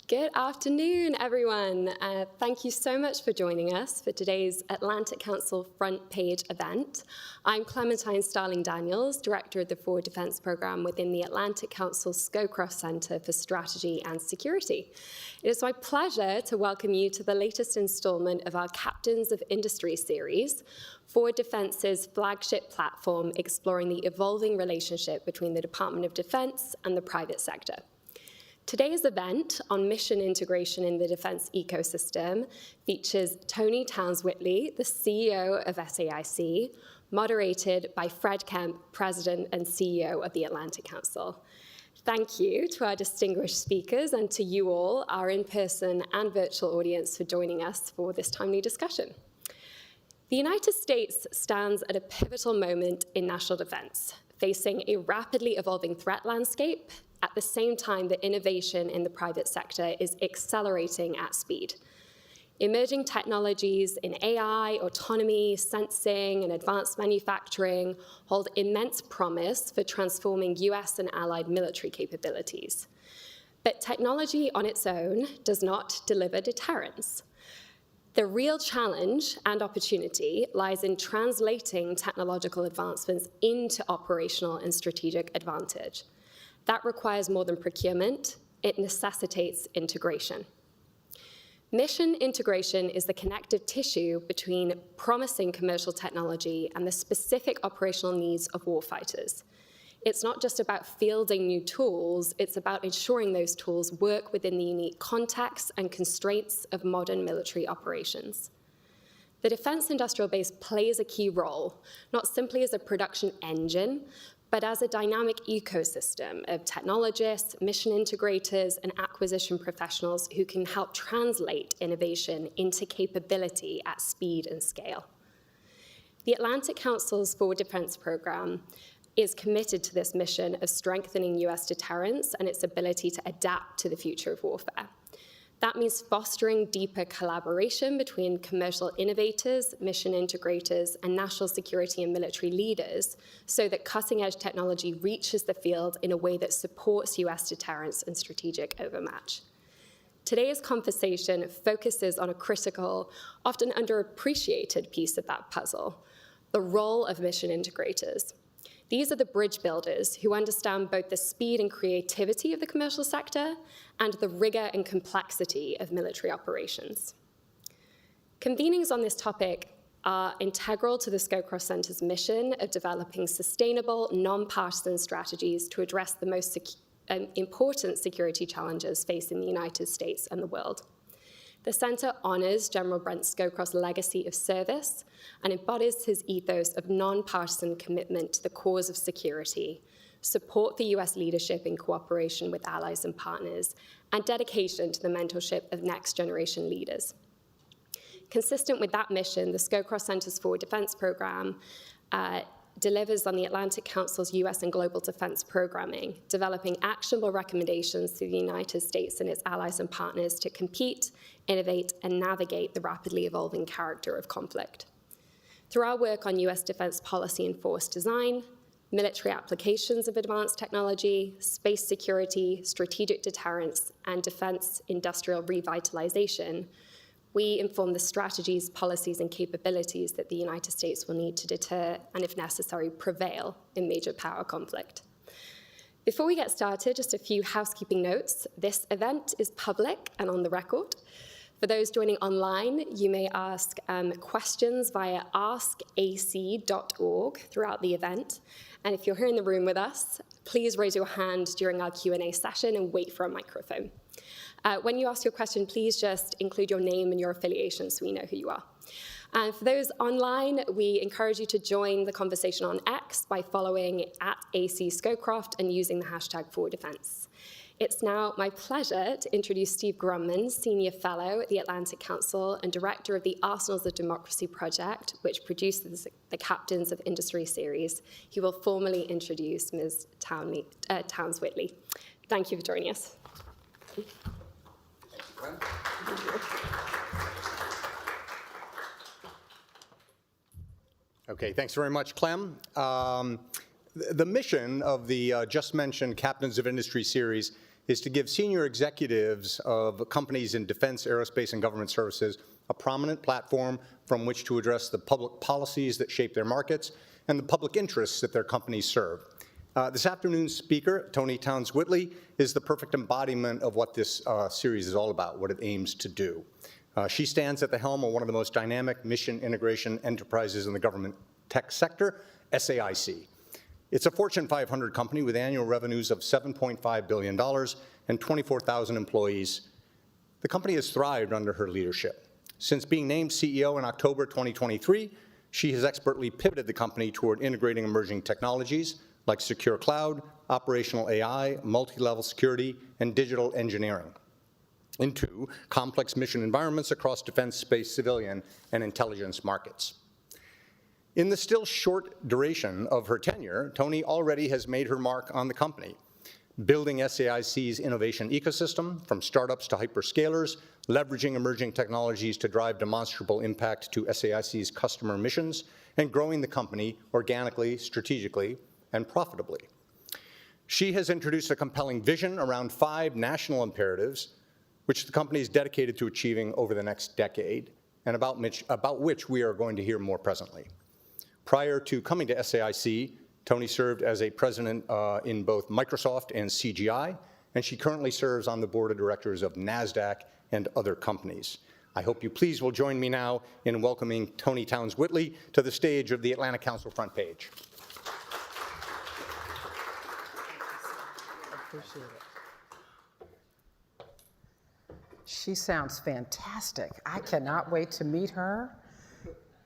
Good afternoon, everyone. Thank you so much for joining us for today's Atlantic Council Front Page event. I'm Clementine Starling-Daniels, Director of the Forward Defence Programme within the Atlantic Council Scowcroft Centre for Strategy and Security. It is my pleasure to welcome you to the latest instalment of our Captains of Industry series, Forward Defence's flagship platform exploring the evolving relationship between the Department of Defence and the private sector. Today's event on mission integration in the defence ecosystem features Toni Townes-Whitley, the CEO of SAIC, moderated by Fred Kemp, President and CEO of the Atlantic Council. Thank you to our distinguished speakers and to you all, our in-person and virtual audience, for joining us for this timely discussion. The United States stands at a pivotal moment in national defence, facing a rapidly evolving threat landscape at the same time that innovation in the private sector is accelerating at speed. Emerging technologies in AI, autonomy, sensing, and advanced manufacturing hold immense promise for transforming US and allied military capabilities. But technology on its own does not deliver deterrence. The real challenge and opportunity lies in translating technological advancements into operational and strategic advantage. That requires more than procurement. It necessitates integration. Mission integration is the connective tissue between promising commercial technology and the specific operational needs of warfighters. It's not just about fielding new tools, it's about ensuring those tools work within the unique context and constraints of modern military operations. The defense industrial base plays a key role, not simply as a production engine, but as a dynamic ecosystem of technologists, mission integrators, and acquisition professionals who can help translate innovation into capability at speed and scale. The Atlantic Council's Forward Defense Programme is committed to this mission of strengthening US deterrence and its ability to adapt to the future of warfare. That means fostering deeper collaboration between commercial innovators, mission integrators, and national security and military leaders so that cutting-edge technology reaches the field in a way that supports US deterrence and strategic overmatch. Today's conversation focuses on a critical, often underappreciated piece of that puzzle, the role of mission integrators. These are the bridge builders who understand both the speed and creativity of the commercial sector and the rigor and complexity of military operations. Convenings on this topic are integral to the Scowcroft Centre's mission of developing sustainable, nonpartisan strategies to address the most important security challenges facing the United States and the world. The Centre honours General Brent Scowcroft's legacy of service and embodies his ethos of nonpartisan commitment to the cause of security, support for US leadership in cooperation with allies and partners, and dedication to the mentorship of next-generation leaders. Consistent with that mission, the Scowcroft Centre's Forward Defence Programme delivers on the Atlantic Council's US and global defense programming, developing actionable recommendations to the United States and its allies and partners to compete, innovate, and navigate the rapidly evolving character of conflict. Through our work on US defense policy and force design, military applications of advanced technology, space security, strategic deterrence, and defense industrial revitalization, we inform the strategies, policies, and capabilities that the United States will need to deter and, if necessary, prevail in major power conflict. Before we get started, just a few housekeeping notes. This event is public and on the record. For those joining online, you may ask questions via askac.org throughout the event. And if you're here in the room with us, please raise your hand during our Q&A session and wait for a microphone. When you ask your question, please just include your name and your affiliation so we know who you are. And for those online, we encourage you to join the conversation on X by following @AC Scowcroft and using the hashtag #ForwardDefense. It's now my pleasure to introduce Steve Grumman, Senior Fellow at the Atlantic Council and Director of the Arsenals of Democracy Project, which produces the Captains of Industry series. He will formally introduce Ms. Townes-Whitley. Thank you for joining us. Okay, thanks very much, Clem. The mission of the just mentioned Captains of Industry series is to give senior executives of companies in defense, aerospace, and government services a prominent platform from which to address the public policies that shape their markets and the public interests that their companies serve. This afternoon's speaker, Toni Townes-Whitley, is the perfect embodiment of what this series is all about, what it aims to do. She stands at the helm of one of the most dynamic mission integration enterprises in the government tech sector, SAIC. It's a Fortune 500 company with annual revenues of $7.5 billion and 24,000 employees. The company has thrived under her leadership. Since being named CEO in October 2023, she has expertly pivoted the company toward integrating emerging technologies like secure cloud, operational AI, multi-level security, and digital engineering into complex mission environments across defense, space, civilian, and intelligence markets. In the still short duration of her tenure, Toni already has made her mark on the company, building SAIC's innovation ecosystem from startups to hyperscalers, leveraging emerging technologies to drive demonstrable impact to SAIC's customer missions, and growing the company organically, strategically, and profitably. She has introduced a compelling vision around 5 national imperatives, which the company is dedicated to achieving over the next decade, and about which we are going to hear more presently. Prior to coming to SAIC, Toni served as a president in both Microsoft and CGI, and she currently serves on the board of directors of NASDAQ and other companies. I hope you please will join me now in welcoming Toni Townes-Whitley to the stage of the Atlantic Council front page. Appreciate it. She sounds fantastic. I cannot wait to meet her.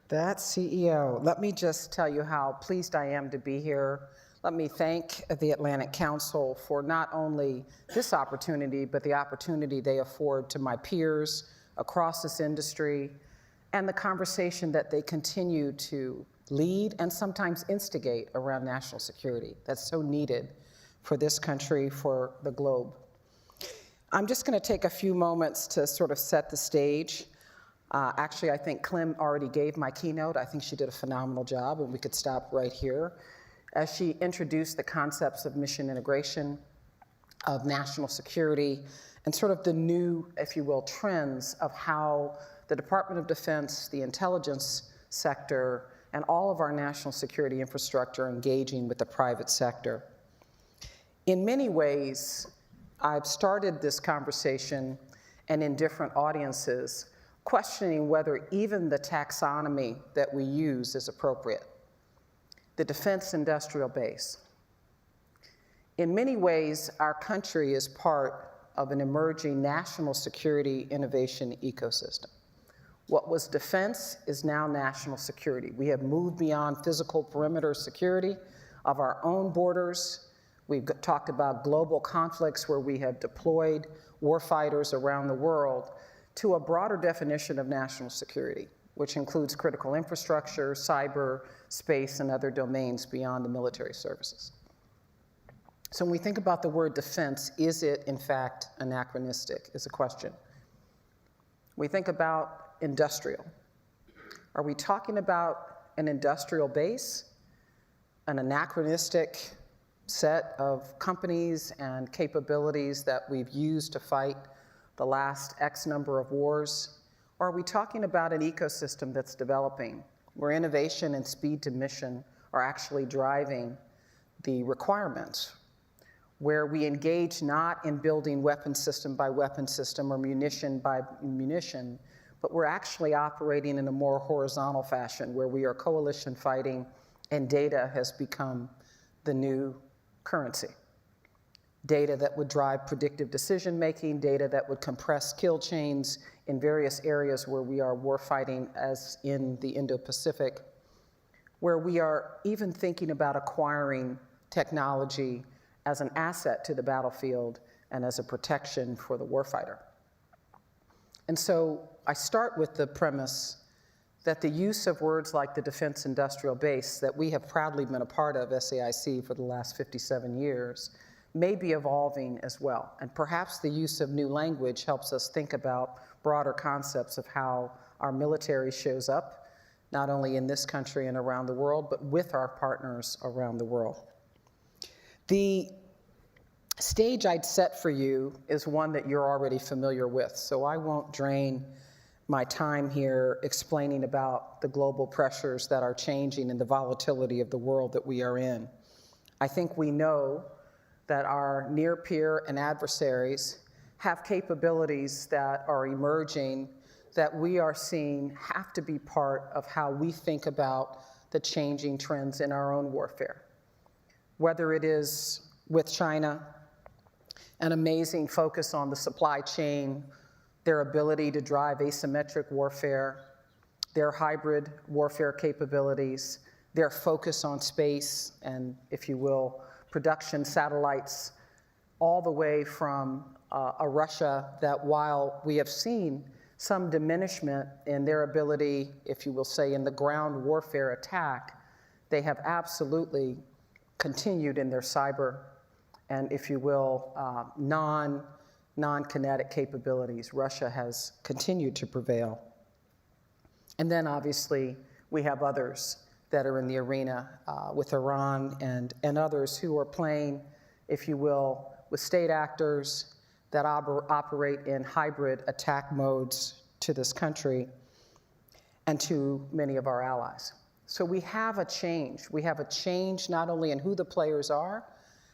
That CEO. Let me just tell you how pleased I am to be here. Let me thank the Atlantic Council for not only this opportunity, but the opportunity they afford to my peers across this industry and the conversation that they continue to lead and sometimes instigate around national security that's so needed for this country, for the globe. I'm just going to take a few moments to sort of set the stage. Actually, I think Clem already gave my keynote. I think she did a phenomenal job, and we could stop right here. As she introduced the concepts of mission integration, of national security, and sort of the new, if you will, trends of how the Department of Defense, the intelligence sector, and all of our national security infrastructure are engaging with the private sector. In many ways, I've started this conversation and in different audiences questioning whether even the taxonomy that we use is appropriate. The defense industrial base. In many ways, our country is part of an emerging national security innovation ecosystem. What was defense is now national security. We have moved beyond physical perimeter security of our own borders. We've talked about global conflicts where we have deployed warfighters around the world to a broader definition of national security, which includes critical infrastructure, cyber, space, and other domains beyond the military services. So when we think about the word defense, is it in fact anachronistic, is a question. We think about industrial. Are we talking about an industrial base, an anachronistic set of companies and capabilities that we've used to fight the last X number of wars? Or are we talking about an ecosystem that's developing, where innovation and speed to mission are actually driving the requirements, where we engage not in building weapon system by weapon system or munition by munition, but we're actually operating in a more horizontal fashion, where we are coalition fighting and data has become the new currency. Data that would drive predictive decision-making, data that would compress kill chains in various areas where we are warfighting, as in the Indo-Pacific, where we are even thinking about acquiring technology as an asset to the battlefield and as a protection for the warfighter. And so I start with the premise that the use of words like the defense industrial base that we have proudly been a part of, SAIC, for the last 57 years, may be evolving as well. And perhaps the use of new language helps us think about broader concepts of how our military shows up, not only in this country and around the world, but with our partners around the world. The stage I'd set for you is one that you're already familiar with, so I won't drain my time here explaining about the global pressures that are changing and the volatility of the world that we are in. I think we know that our near peer and adversaries have capabilities that are emerging that we are seeing have to be part of how we think about the changing trends in our own warfare. Whether it is with China, an amazing focus on the supply chain, their ability to drive asymmetric warfare, their hybrid warfare capabilities, their focus on space and, if you will, production satellites, all the way from a Russia that, while we have seen some diminishment in their ability, if you will say, in the ground warfare attack, they have absolutely continued in their cyber and, if you will, non-kinetic capabilities. Russia has continued to prevail. And then obviously we have others that are in the arena with Iran and others who are playing, if you will, with state actors that operate in hybrid attack modes to this country and to many of our allies. So we have a change. We have a change not only in who the players are,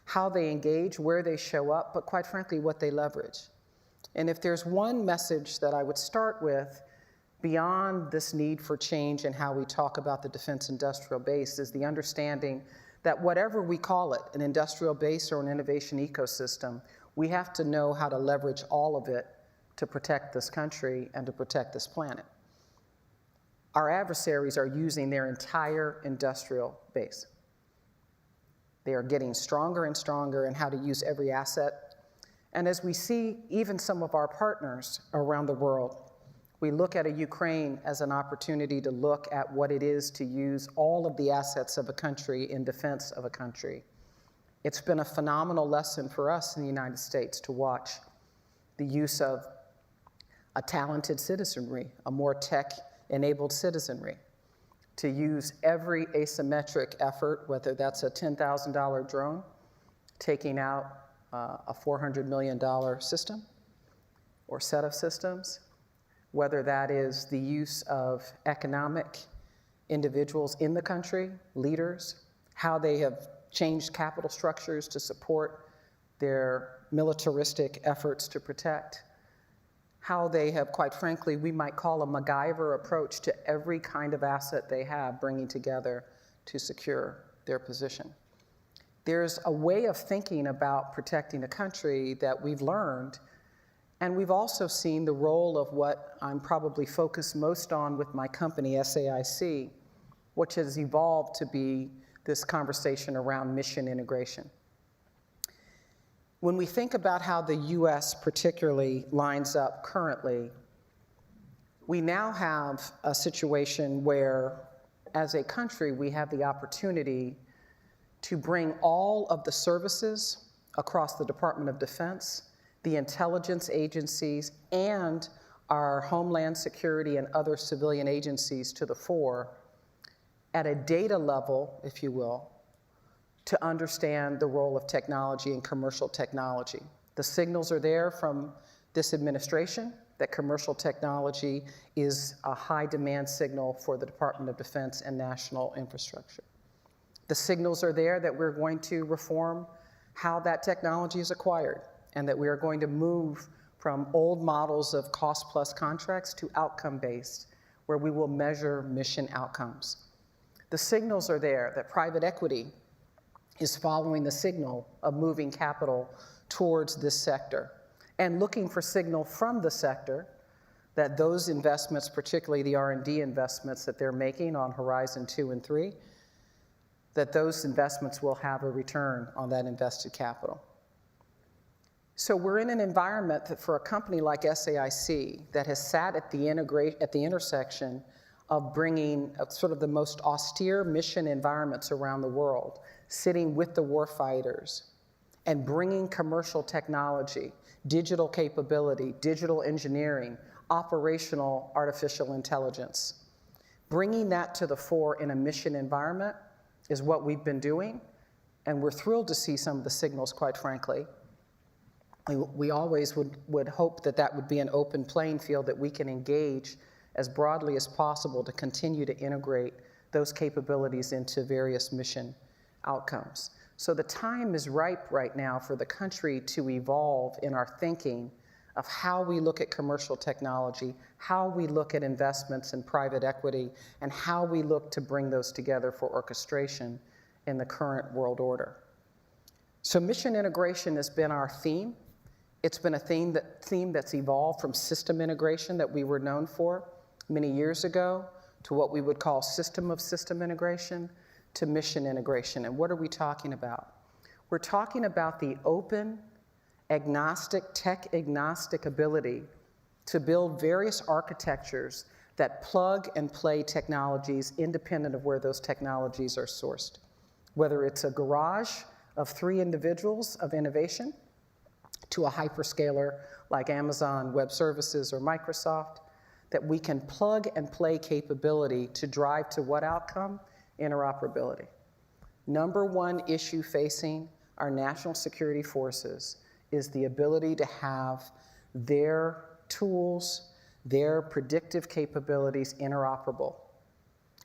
how they engage, where they show up, but quite frankly, what they leverage. And if there's one message that I would start with beyond this need for change and how we talk about the defense industrial base is the understanding that whatever we call it, an industrial base or an innovation ecosystem, we have to know how to leverage all of it to protect this country and to protect this planet. Our adversaries are using their entire industrial base. They are getting stronger and stronger in how to use every asset. And as we see even some of our partners around the world, we look at a Ukraine as an opportunity to look at what it is to use all of the assets of a country in defense of a country. It's been a phenomenal lesson for us in the United States to watch the use of a talented citizenry, a more tech-enabled citizenry, to use every asymmetric effort, whether that's a $10,000 drone taking out a $400 million system or set of systems, whether that is the use of economic individuals in the country, leaders, how they have changed capital structures to support their militaristic efforts to protect, how they have, quite frankly, we might call a MacGyver approach to every kind of asset they have, bringing together to secure their position. There's a way of thinking about protecting a country that we've learned, and we've also seen the role of what I'm probably focused most on with my company, SAIC, which has evolved to be this conversation around mission integration. When we think about how the US particularly lines up currently, we now have a situation where, as a country, we have the opportunity to bring all of the services across the Department of Defense, the intelligence agencies, and our Homeland Security and other civilian agencies to the fore at a data level, if you will, to understand the role of technology and commercial technology. The signals are there from this administration that commercial technology is a high demand signal for the Department of Defense and national infrastructure. The signals are there that we're going to reform how that technology is acquired and that we are going to move from old models of cost plus contracts to outcome-based, where we will measure mission outcomes. The signals are there that private equity is following the signal of moving capital towards this sector and looking for signal from the sector that those investments, particularly the R&D investments that they're making on Horizon 2 and 3, that those investments will have a return on that invested capital. So we're in an environment that for a company like SAIC that has sat at the intersection of bringing sort of the most austere mission environments around the world, sitting with the warfighters and bringing commercial technology, digital capability, digital engineering, operational artificial intelligence. Bringing that to the fore in a mission environment is what we've been doing, and we're thrilled to see some of the signals, quite frankly, we always would hope that that would be an open playing field that we can engage as broadly as possible to continue to integrate those capabilities into various mission outcomes. So the time is ripe right now for the country to evolve in our thinking of how we look at commercial technology, how we look at investments in private equity, and how we look to bring those together for orchestration in the current world order. So mission integration has been our theme. It's been a theme that's evolved from system integration that we were known for many years ago to what we would call system of system integration to mission integration. And what are we talking about? We're talking about the open, agnostic, tech-agnostic ability to build various architectures that plug and play technologies independent of where those technologies are sourced. Whether it's a garage of 3 individuals of innovation to a hyperscaler like Amazon Web Services or Microsoft, that we can plug and play capability to drive to what outcome? Interoperability. Number one issue facing our national security forces is the ability to have their tools, their predictive capabilities interoperable.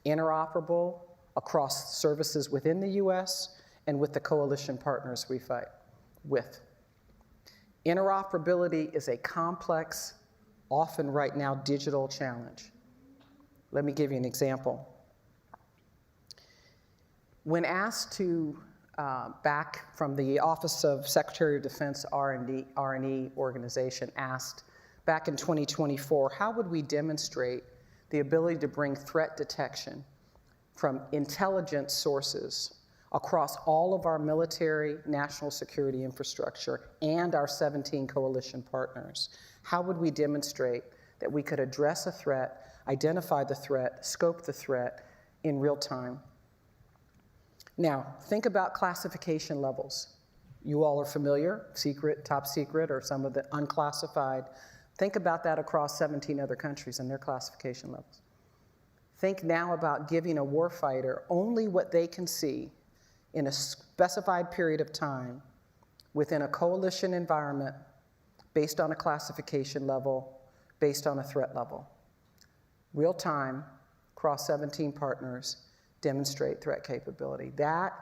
Interoperable across services within the US and with the coalition partners we fight with. Interoperability is a complex, often right now digital challenge. Let me give you an example. When asked to, back from the Office of Secretary of Defense R&E organization, asked back in 2024, how would we demonstrate the ability to bring threat detection from intelligence sources across all of our military national security infrastructure and our 17 coalition partners? How would we demonstrate that we could address a threat, identify the threat, scope the threat in real time? Now, think about classification levels. You all are familiar, secret, top secret, or some of the unclassified. Think about that across 17 other countries and their classification levels. Think now about giving a warfighter only what they can see in a specified period of time within a coalition environment based on a classification level, based on a threat level. Real time, across 17 partners, demonstrate threat capability. That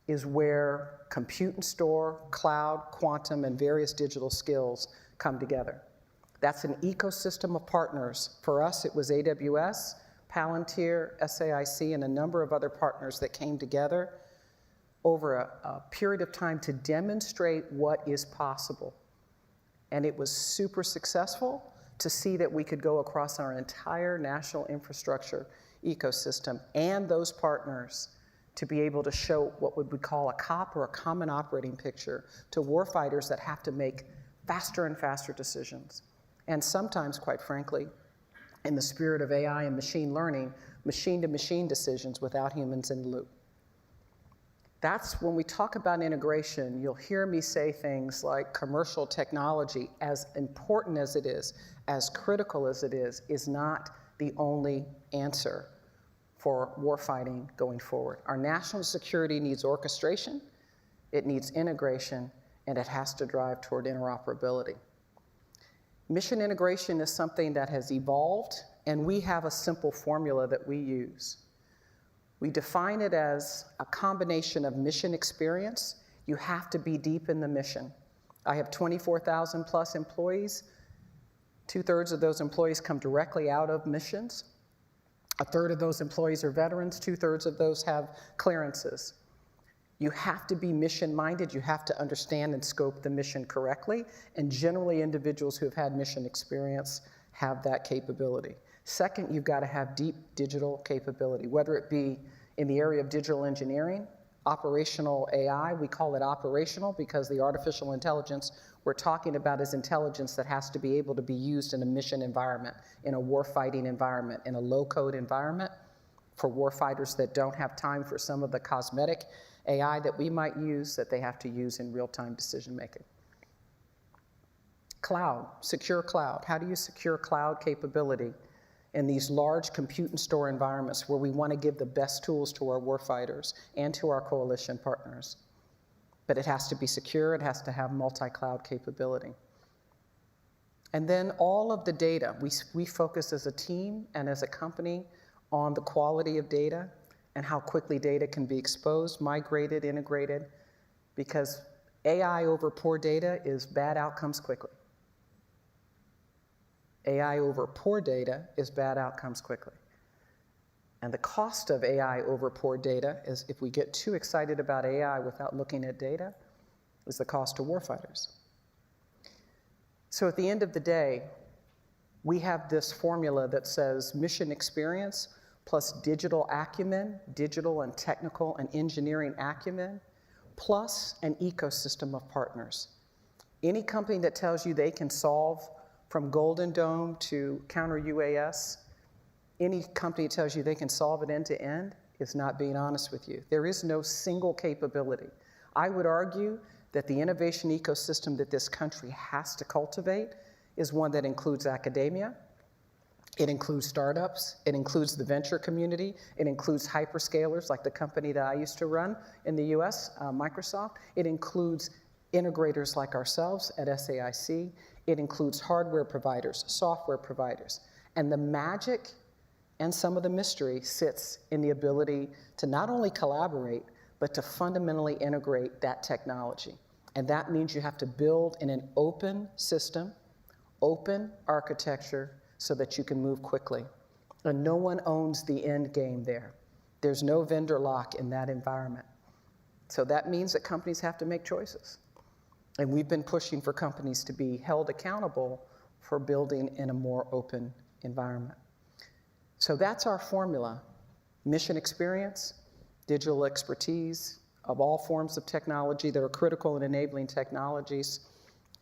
is where compute and store, cloud, quantum, and various digital skills come together. That's an ecosystem of partners. For us, it was AWS, Palantir, SAIC, and a number of other partners that came together over a period of time to demonstrate what is possible. And it was super successful to see that we could go across our entire national infrastructure ecosystem and those partners to be able to show what we would call a COP or a common operating picture to warfighters that have to make faster and faster decisions. And sometimes, quite frankly, in the spirit of AI and machine learning, machine-to-machine decisions without humans in the loop. That's when we talk about integration, you'll hear me say things like commercial technology, as important as it is, as critical as it is not the only answer for warfighting going forward. Our national security needs orchestration, it needs integration, and it has to drive toward interoperability. Mission integration is something that has evolved, and we have a simple formula that we use. We define it as a combination of mission experience. You have to be deep in the mission. I have 24,000 plus employees. 2/3 of those employees come directly out of missions. 1/3 of those employees are veterans. 2/3 of those have clearances. You have to be mission-minded. You have to understand and scope the mission correctly. And generally, individuals who have had mission experience have that capability. Second, you've got to have deep digital capability, whether it be in the area of digital engineering, operational AI. We call it operational because the artificial intelligence we're talking about is intelligence that has to be able to be used in a mission environment, in a warfighting environment, in a low-code environment for warfighters that don't have time for some of the cosmetic AI that we might use that they have to use in real-time decision-making. Cloud, secure cloud. How do you secure cloud capability in these large compute and store environments where we want to give the best tools to our warfighters and to our coalition partners? but it has to be secure, it has to have multi-cloud capability. And then all of the data, we focus as a team and as a company on the quality of data and how quickly data can be exposed, migrated, integrated, because AI over poor data is bad outcomes quickly. AI over poor data is bad outcomes quickly. And the cost of AI over poor data is, if we get too excited about AI without looking at data, is the cost to warfighters. So at the end of the day, we have this formula that says mission experience plus digital acumen, digital and technical and engineering acumen, plus an ecosystem of partners. Any company that tells you they can solve from Golden Dome to counter UAS, any company that tells you they can solve it end to end is not being honest with you. There is no single capability. I would argue that the innovation ecosystem that this country has to cultivate is one that includes academia, it includes startups, it includes the venture community, it includes hyperscalers like the company that I used to run in the US, Microsoft, it includes integrators like ourselves at SAIC, it includes hardware providers, software providers, and the magic and some of the mystery sits in the ability to not only collaborate, but to fundamentally integrate that technology. And that means you have to build in an open system, open architecture, so that you can move quickly. And no one owns the end game there. There's no vendor lock in that environment. So that means that companies have to make choices. And we've been pushing for companies to be held accountable for building in a more open environment. So that's our formula: mission experience, digital expertise of all forms of technology that are critical in enabling technologies,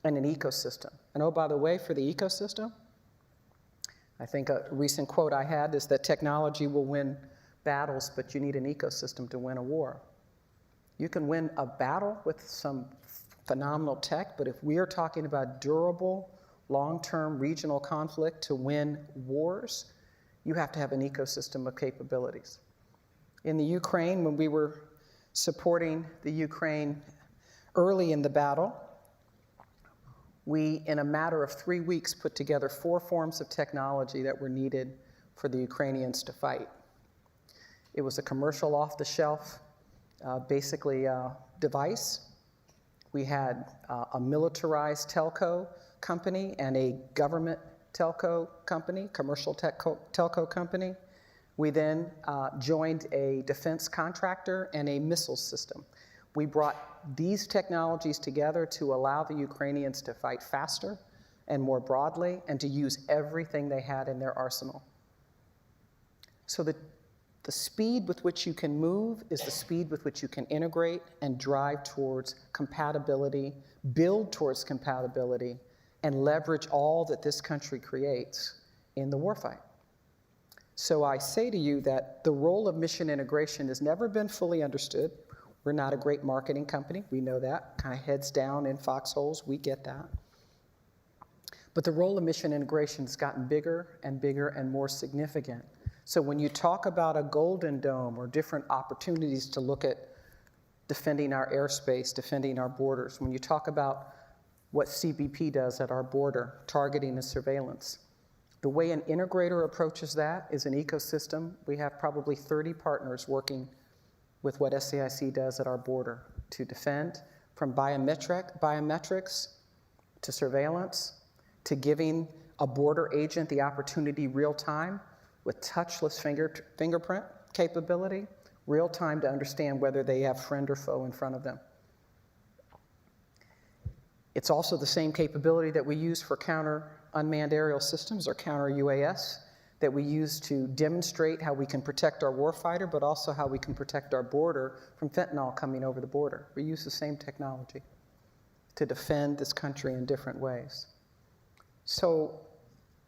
and an ecosystem. And oh, by the way, for the ecosystem, I think a recent quote I had is that technology will win battles, but you need an ecosystem to win a war. You can win a battle with some phenomenal tech, but if we are talking about durable, long-term regional conflict to win wars, you have to have an ecosystem of capabilities. In the Ukraine, when we were supporting the Ukraine early in the battle, we, in a matter of 3 weeks, put together 4 forms of technology that were needed for the Ukrainians to fight. It was a commercial off-the-shelf, device. We had a militarized telco company and a government telco company, commercial telco company. We then joined a defense contractor and a missile system. We brought these technologies together to allow the Ukrainians to fight faster and more broadly and to use everything they had in their arsenal. So the speed with which you can move is the speed with which you can integrate and drive towards compatibility, build towards compatibility, and leverage all that this country creates in the warfight. So I say to you that the role of mission integration has never been fully understood. We're not a great marketing company, we know that, kind of heads down in foxholes, we get that. But the role of mission integration has gotten bigger and bigger and more significant. So when you talk about a Golden Dome or different opportunities to look at defending our airspace, defending our borders, when you talk about what CBP does at our border, targeting and surveillance, the way an integrator approaches that is an ecosystem. We have probably 30 partners working with what SAIC does at our border to defend, from biometrics to surveillance, to giving a border agent the opportunity real time with touchless fingerprint capability, real time to understand whether they have friend or foe in front of them. It's also the same capability that we use for counter unmanned aerial systems or counter UAS, that we use to demonstrate how we can protect our warfighter, but also how we can protect our border from fentanyl coming over the border. We use the same technology to defend this country in different ways. So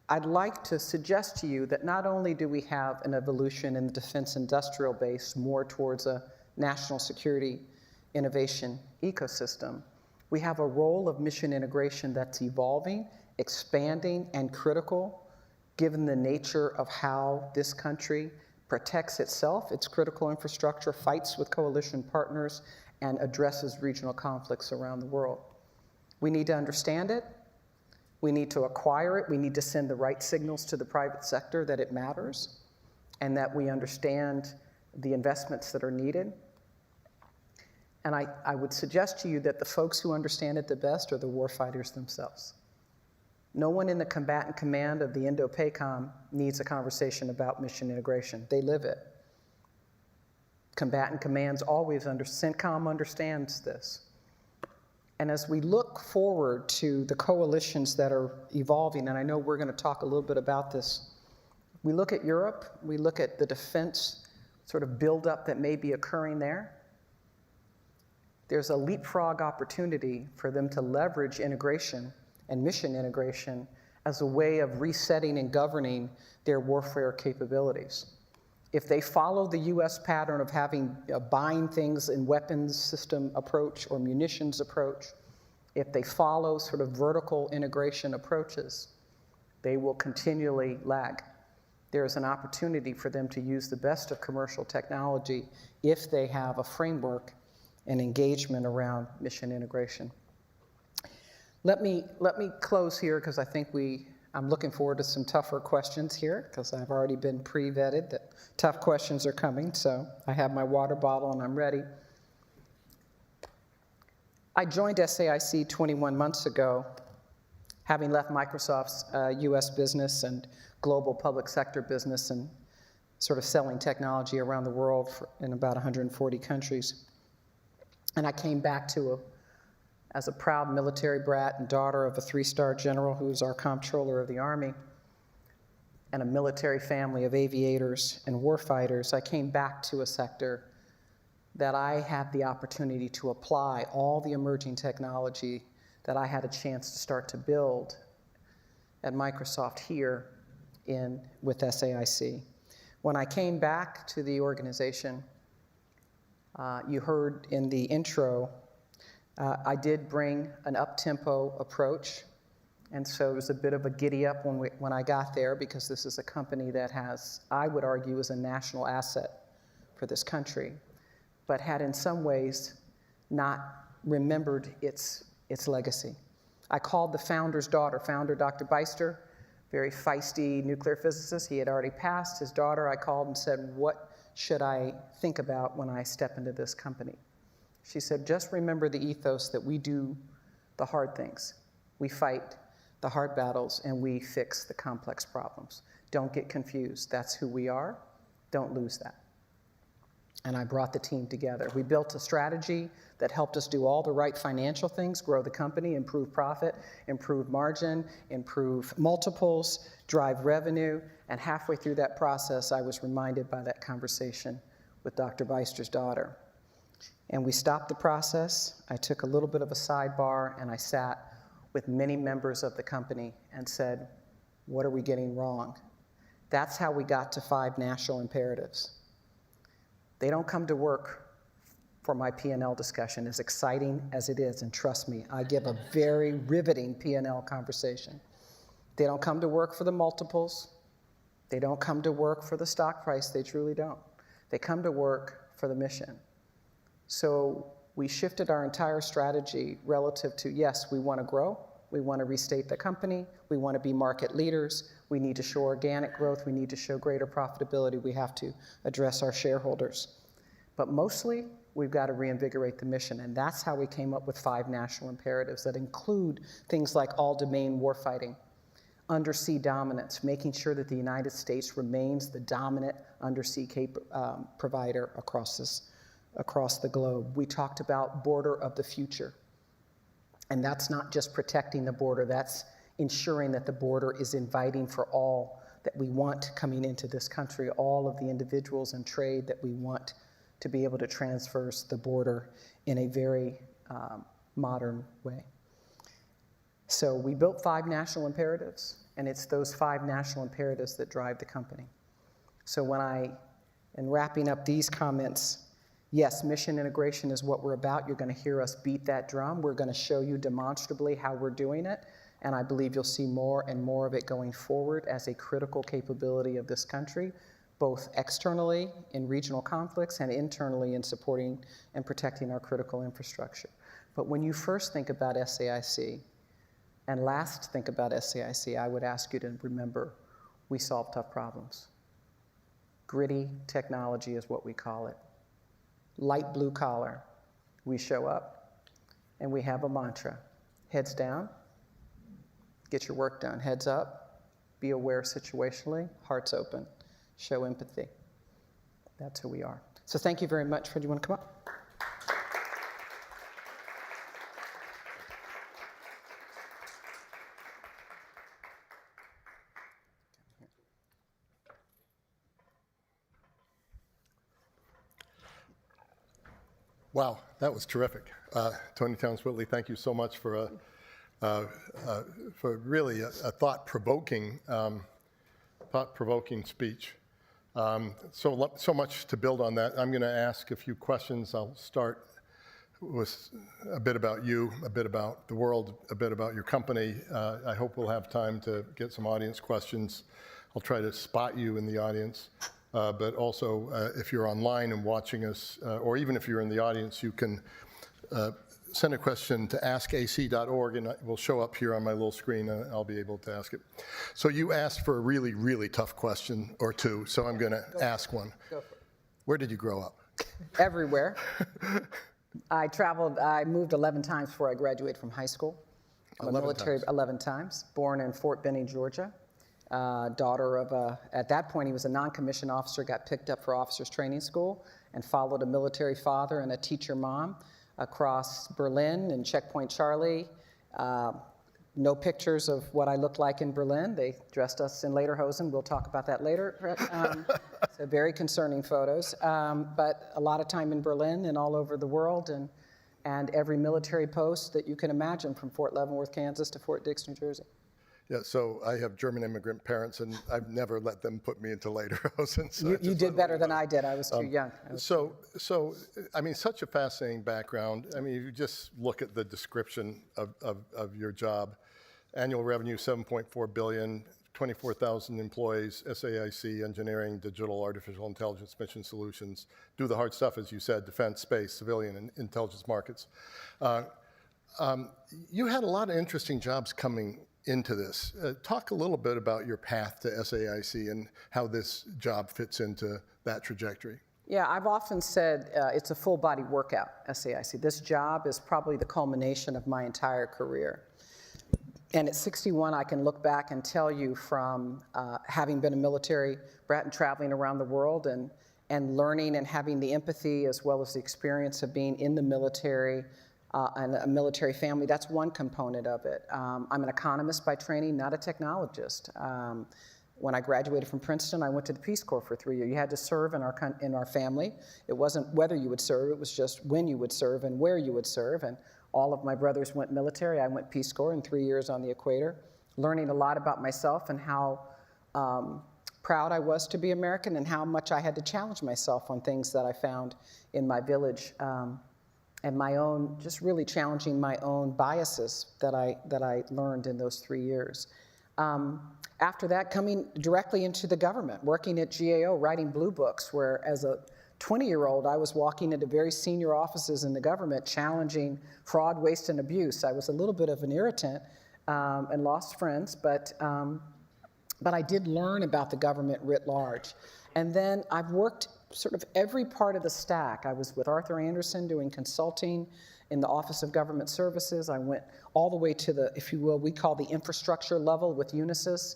I'd like to suggest to you that not only do we have an evolution in the defense industrial base more towards a national security innovation ecosystem, we have a role of mission integration that's evolving, expanding, and critical, given the nature of how this country protects itself, its critical infrastructure, fights with coalition partners, and addresses regional conflicts around the world. We need to understand it. We need to acquire it. We need to send the right signals to the private sector that it matters and that we understand the investments that are needed. And I would suggest to you that the folks who understand it the best are the warfighters themselves. No one in the combatant command of the Indo-PACOM needs a conversation about mission integration. They live it. Combatant commands always CENTCOM understands this. And as we look forward to the coalitions that are evolving, and I know we're going to talk a little bit about this, we look at Europe, we look at the defense sort of buildup that may be occurring there. There's a leapfrog opportunity for them to leverage integration and mission integration as a way of resetting and governing their warfare capabilities. If they follow the US pattern of having buying things in weapons system approach or munitions approach, if they follow sort of vertical integration approaches, they will continually lag. There is an opportunity for them to use the best of commercial technology if they have a framework and engagement around mission integration. Let me close here because I think I'm looking forward to some tougher questions here because I've already been pre-vetted that tough questions are coming, so I have my water bottle and I'm ready. I joined SAIC 21 months ago, having left Microsoft's US business and global public sector business and sort of selling technology around the world in about 140 countries. And I came back as a proud military brat and daughter of a 3-star general who's our comptroller of the Army and a military family of aviators and warfighters. I came back to a sector that I had the opportunity to apply all the emerging technology that I had a chance to start to build at Microsoft here with SAIC. When I came back to the organization, you heard in the intro, I did bring an up-tempo approach, and so it was a bit of a giddy-up when I got there because this is a company that has, I would argue, is a national asset for this country, but had in some ways not remembered its legacy. I called the founder's daughter, founder Dr. Beister, very feisty nuclear physicist. He had already passed. His daughter, I called and said, what should I think about when I step into this company? She said, just remember the ethos that we do the hard things. We fight the hard battles and we fix the complex problems. Don't get confused. That's who we are. Don't lose that. And I brought the team together. We built a strategy that helped us do all the right financial things, grow the company, improve profit, improve margin, improve multiples, drive revenue. And halfway through that process, I was reminded by that conversation with Dr. Beister's daughter. And we stopped the process. I took a little bit of a sidebar and I sat with many members of the company and said, what are we getting wrong? That's how we got to 5 national imperatives. They don't come to work for my P&L discussion, as exciting as it is, and trust me, I give a very riveting P&L conversation. They don't come to work for the multiples. They don't come to work for the stock price. They truly don't. They come to work for the mission. So we shifted our entire strategy relative to, yes, we want to grow. We want to restate the company. We want to be market leaders. We need to show organic growth. We need to show greater profitability. We have to address our shareholders. But mostly, we've got to reinvigorate the mission. And that's how we came up with 5 national imperatives that include things like all-domain warfighting, undersea dominance, making sure that the United States remains the dominant undersea provider across the globe. We talked about border of the future. And that's not just protecting the border, that's ensuring that the border is inviting for all that we want coming into this country, all of the individuals and trade that we want to be able to traverse the border in a very modern way. So we built 5 national imperatives, and it's those 5 national imperatives that drive the company. So in wrapping up these comments, yes, mission integration is what we're about. You're going to hear us beat that drum. We're going to show you demonstrably how we're doing it, and I believe you'll see more and more of it going forward as a critical capability of this country. both externally in regional conflicts and internally in supporting and protecting our critical infrastructure. But when you first think about SAIC, and last think about SAIC, I would ask you to remember we solve tough problems. Gritty technology is what we call it. Light blue collar. We show up and we have a mantra. Heads down, get your work done. Heads up, be aware situationally, hearts open, show empathy. That's who we are. So thank you very much. Do you want to come up? Wow, that was terrific. Toni Townes-Whitley, thank you so much for really a thought-provoking speech. So much to build on that. I'm going to ask a few questions. I'll start with a bit about you, a bit about the world, a bit about your company. I hope we'll have time to get some audience questions. I'll try to spot you in the audience. But also, if you're online and watching us, or even if you're in the audience, you can send a question to askac.org, and it will show up here on my little screen, and I'll be able to ask it. So you asked for a really, really tough question or two, so I'm going to ask one. Go for it. Where did you grow up? Everywhere. I moved 11 times before I graduated from high school. I'm a military 11 times. Born in Fort Benning, Georgia. Daughter of at that point he was a non-commissioned officer, got picked up for officers training school and followed a military father and a teacher mom across Berlin and Checkpoint Charlie. No pictures of what I looked like in Berlin. They dressed us in lederhosen. We'll talk about that later. So very concerning photos. But a lot of time in Berlin and all over the world, and every military post that you can imagine, from Fort Leavenworth, Kansas to Fort Dix, New Jersey. Yeah, so I have German immigrant parents, and I've never let them put me into lederhosen. So you did better than I did. I was too young. So I mean, such a fascinating background. I mean, you just look at the description of your job. Annual revenue, $7.4 billion, 24,000 employees, SAIC, engineering, digital, artificial intelligence, mission solutions, do the hard stuff, as you said, defense, space, civilian, and intelligence markets. You had a lot of interesting jobs coming into this. Talk a little bit about your path to SAIC and how this job fits into that trajectory. Yeah, I've often said it's a full body workout, SAIC. This job is probably the culmination of my entire career. And at 61, I can look back and tell you from having been a military brat and traveling around the world and learning and having the empathy as well as the experience of being in the military and a military family. That's one component of it. I'm an economist by training, not a technologist. When I graduated from Princeton, I went to the Peace Corps for 3 years. You had to serve in our family. It wasn't whether you would serve, it was just when you would serve and where you would serve. And all of my brothers went military. I went Peace Corps in 3 years on the equator, learning a lot about myself and how proud I was to be American and how much I had to challenge myself on things that I found in my village. And my own, just really challenging my own biases that I learned in those 3 years. After that, coming directly into the government, working at GAO, writing blue books, where as a 20-year-old, I was walking into very senior offices in the government, challenging fraud, waste, and abuse. I was a little bit of an irritant and lost friends, but I did learn about the government writ large. And then I've worked sort of every part of the stack. I was with Arthur Andersen doing consulting in the Office of Government Services. I went all the way to the, if you will, we call the infrastructure level with Unisys,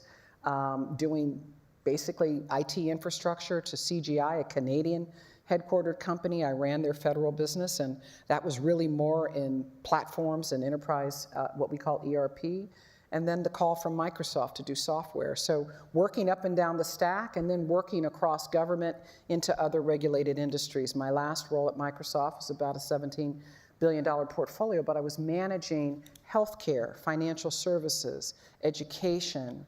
doing basically IT infrastructure to CGI, a Canadian headquartered company. I ran their federal business, and that was really more in platforms and enterprise, what we call ERP. And then the call from Microsoft to do software. So working up and down the stack and then working across government into other regulated industries. My last role at Microsoft was about a $17 billion portfolio, but I was managing healthcare, financial services, education,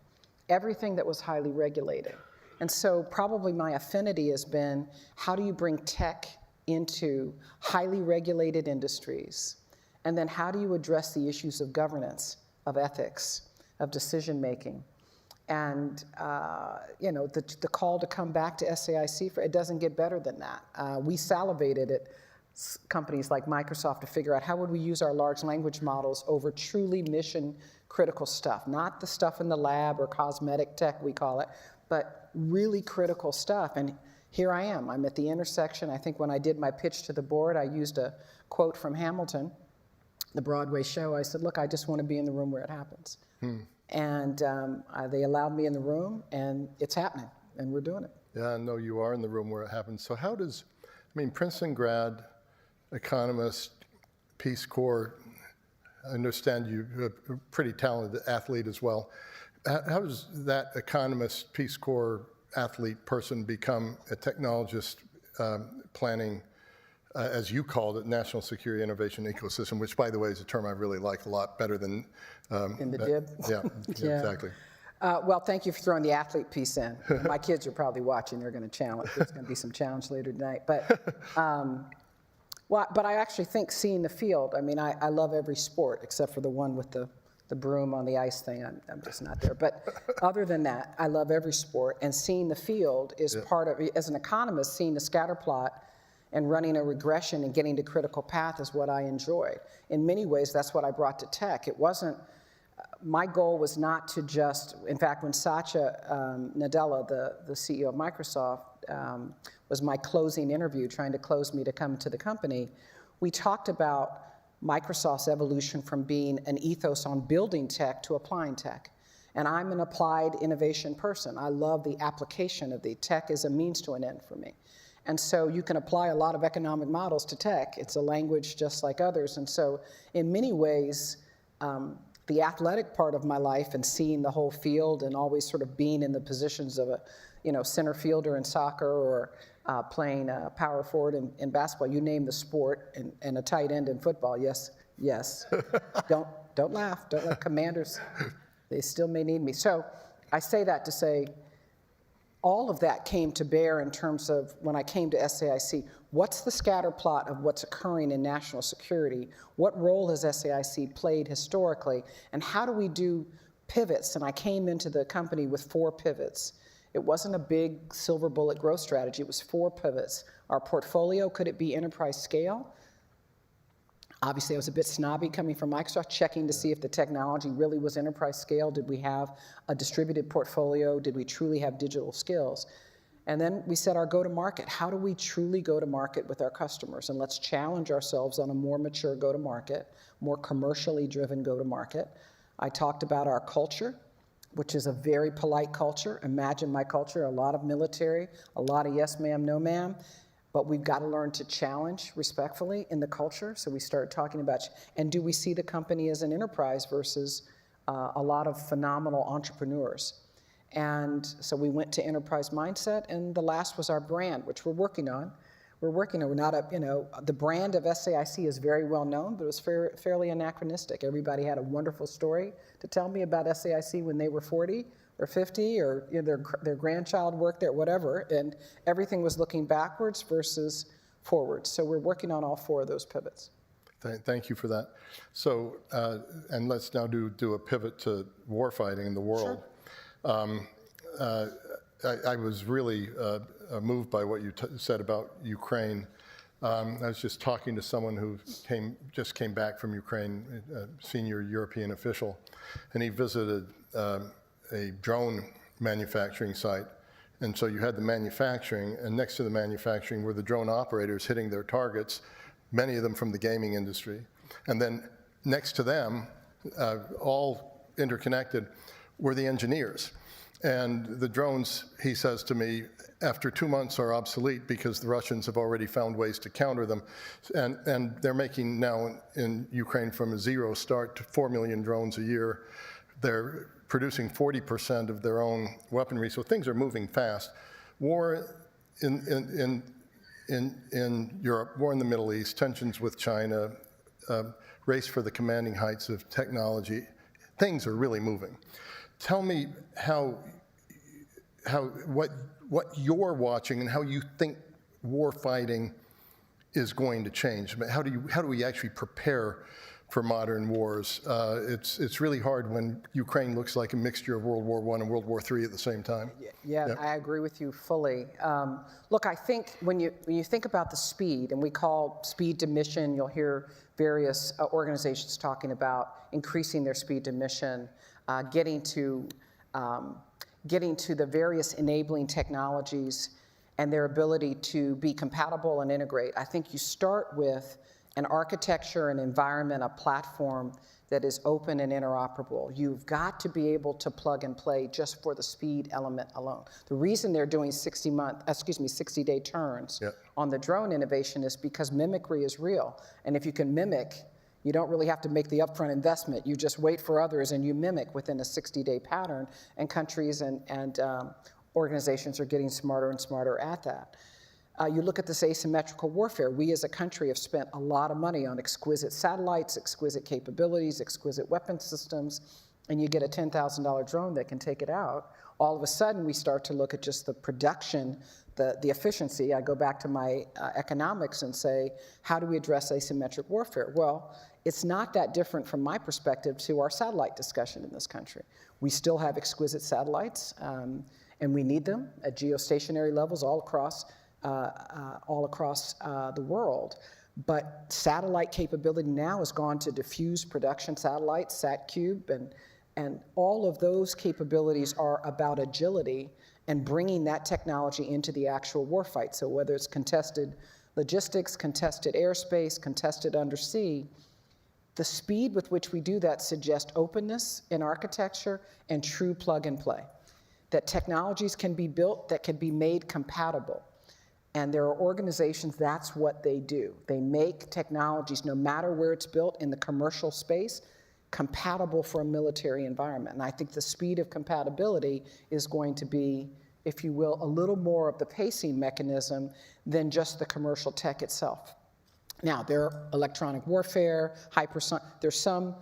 everything that was highly regulated. And so probably my affinity has been, how do you bring tech into highly regulated industries? And then how do you address the issues of governance, of ethics, of decision-making? And, the call to come back to SAIC, it doesn't get better than that. We salivated at companies like Microsoft to figure out how would we use our large language models over truly mission critical stuff, not the stuff in the lab or cosmetic tech, we call it, but really critical stuff. And here I am. I'm at the intersection. I think when I did my pitch to the board, I used a quote from Hamilton, the Broadway show. I said, look, I just want to be in the room where it happens. And they allowed me in the room, and it's happening, and we're doing it. Yeah, I know you are in the room where it happens. So how does, Princeton grad, economist, Peace Corps, I understand you're a pretty talented athlete as well. How does that economist, Peace Corps athlete person become a technologist planning, as you called it, National Security Innovation Ecosystem, which, by the way, is a term I really like a lot better than... in the DIB? Yeah, exactly. Well, thank you for throwing the athlete piece in. My kids are probably watching. They're going to challenge. There's going to be some challenge later tonight. But but I actually think seeing the field, I love every sport except for the one with the broom on the ice thing. I'm just not there. But other than that, I love every sport. And seeing the field is part of, as an economist, seeing the scatter plot and running a regression and getting to critical path is what I enjoyed. In many ways, that's what I brought to tech. It wasn't, my goal was not to just, in fact, when Satya Nadella, the CEO of Microsoft, was my closing interview, trying to close me to come to the company, we talked about Microsoft's evolution from being an ethos on building tech to applying tech. And I'm an applied innovation person. I love the application of the tech as a means to an end for me. And so you can apply a lot of economic models to tech. It's a language just like others. And so in many ways, the athletic part of my life and seeing the whole field and always sort of being in the positions of a center fielder in soccer or playing power forward in basketball, you name the sport, and a tight end in football, yes. Don't laugh, don't let Commanders, they still may need me. So I say that to say, all of that came to bear in terms of when I came to SAIC, what's the scatter plot of what's occurring in national security? What role has SAIC played historically? And how do we do pivots? And I came into the company with 4 pivots. It wasn't a big silver bullet growth strategy, it was 4 pivots. Our portfolio, could it be enterprise scale? Obviously, I was a bit snobby coming from Microsoft, checking to see if the technology really was enterprise scale. Did we have a distributed portfolio? Did we truly have digital skills? And then we said our go-to-market. How do we truly go to market with our customers? And let's challenge ourselves on a more mature go-to-market, more commercially driven go-to-market. I talked about our culture, which is a very polite culture. Imagine my culture, a lot of military, a lot of yes ma'am, no ma'am. But we've got to learn to challenge respectfully in the culture. So we started talking about, and do we see the company as an enterprise versus a lot of phenomenal entrepreneurs? And so we went to enterprise mindset, and the last was our brand, which we're working on. We're not the brand of SAIC is very well known, but it was fairly anachronistic. Everybody had a wonderful story to tell me about SAIC when they were 40 or 50, or their grandchild worked there, whatever, and everything was looking backwards versus forwards. So we're working on all 4 of those pivots. Thank you for that. So, and let's now do a pivot to warfighting in the world. Sure. I was really moved by what you said about Ukraine. I was just talking to someone who just came back from Ukraine, a senior European official, and he visited a drone manufacturing site. And so you had the manufacturing, and next to the manufacturing were the drone operators hitting their targets, many of them from the gaming industry. And then next to them, all interconnected, were the engineers. And the drones, he says to me, after 2 months are obsolete because the Russians have already found ways to counter them. And they're making now in Ukraine from a 0 start to 4 million drones a year. They're producing 40% of their own weaponry, so things are moving fast. War in Europe, war in the Middle East, tensions with China, race for the commanding heights of technology. Things are really moving. Tell me what you're watching and how you think war fighting is going to change. How do we actually prepare for modern wars. It's really hard when Ukraine looks like a mixture of World War I and World War III at the same time. Yeah, I agree with you fully. Look, I think when you think about the speed, and we call speed to mission, you'll hear various organizations talking about increasing their speed to mission, getting to the various enabling technologies and their ability to be compatible and integrate. I think you start with an architecture, an environment, a platform that is open and interoperable. You've got to be able to plug and play just for the speed element alone. The reason they're doing 60-day turns on the drone innovation is because mimicry is real. And if you can mimic, you don't really have to make the upfront investment. You just wait for others and you mimic within a 60-day pattern, and countries and organizations are getting smarter and smarter at that. You look at this asymmetrical warfare. We as a country have spent a lot of money on exquisite satellites, exquisite capabilities, exquisite weapon systems, and you get a $10,000 drone that can take it out. All of a sudden, we start to look at just the production, the efficiency. I go back to my economics and say, how do we address asymmetric warfare? Well, it's not that different from my perspective to our satellite discussion in this country. We still have exquisite satellites, and we need them at geostationary levels all across the world. But satellite capability now has gone to diffuse production satellites, SatCube, and all of those capabilities are about agility and bringing that technology into the actual warfight. So whether it's contested logistics, contested airspace, contested undersea, the speed with which we do that suggests openness in architecture and true plug and play. That technologies can be built that can be made compatible. And there are organizations, that's what they do. They make technologies, no matter where it's built in the commercial space, compatible for a military environment. And I think the speed of compatibility is going to be, if you will, a little more of the pacing mechanism than just the commercial tech itself. Now, there are electronic warfare, there's some,